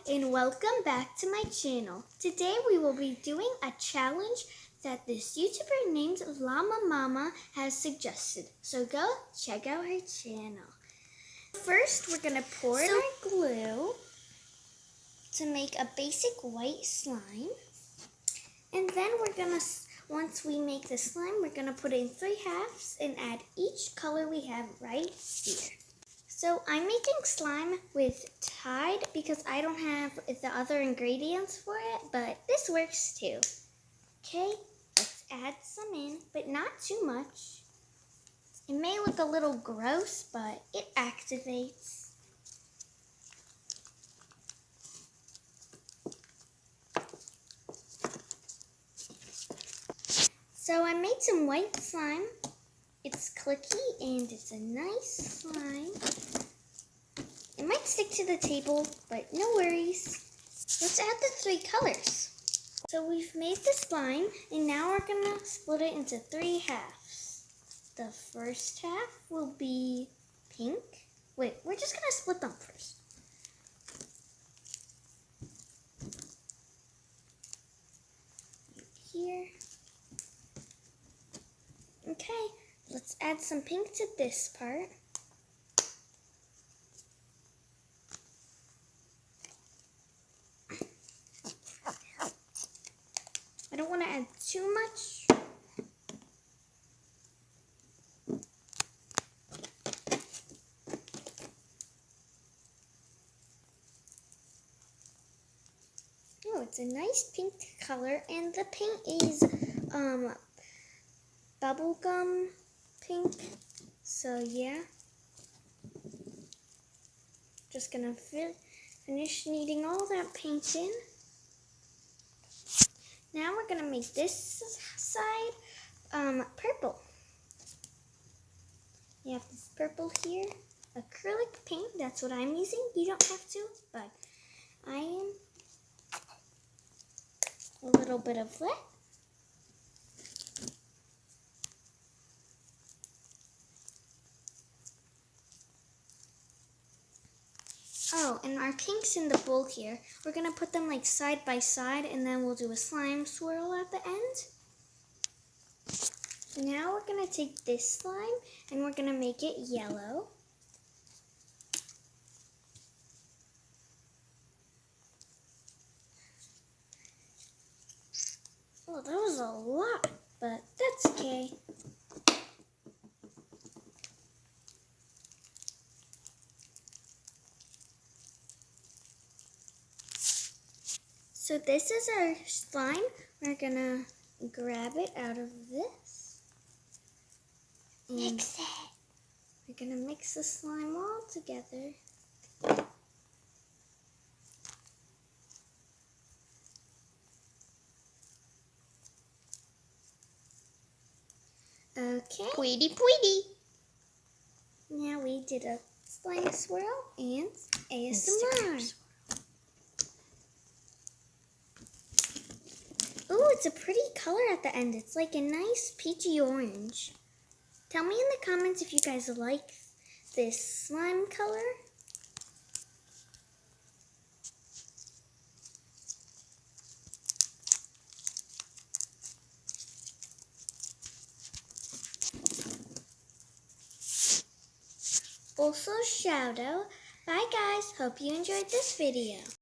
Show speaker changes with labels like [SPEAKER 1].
[SPEAKER 1] and welcome back to my channel. Today we will be doing a challenge that this YouTuber named Llama Mama has suggested. So go check out her channel. First we're going to pour in our glue to make a basic white slime. And then once we make the slime, we're going to put it in 3 halves and add each color we have right here. So I'm making slime with Tide because I don't have the other ingredients for it, but this works too. Okay, let's add some in, but not too much. It may look a little gross, but it activates. So I made some white slime. It's clicky and it's a nice slime. It might stick to the table, but no worries. Let's add the 3 colors. So we've made the slime, and now we're gonna split it into 3 halves. The first half will be pink. Wait, we're just gonna split them first. Here. Okay, let's add some pink to this part. I don't want to add too much. Oh, it's a nice pink color, and the paint is bubblegum pink. So yeah, just gonna finish kneading all that paint in. Now we're gonna make this side purple. You have this purple here, acrylic paint. That's what I'm using. You don't have to, but I am. A little bit of that. Oh, and our pinks in the bowl here, we're going to put them like side by side, and then we'll do a slime swirl at the end. Now we're going to take this slime, and we're going to make it yellow. Oh, that was a lot, but that's okay. So this is our slime. We're gonna grab it out of this. Mix it. We're gonna mix the slime all together. Okay.
[SPEAKER 2] Pretty.
[SPEAKER 1] Now we did a slime swirl and ASMR. Ooh, it's a pretty color at the end. It's like a nice peachy orange. Tell me in the comments if you guys like this slime color. Also shout out. Bye guys, hope you enjoyed this video.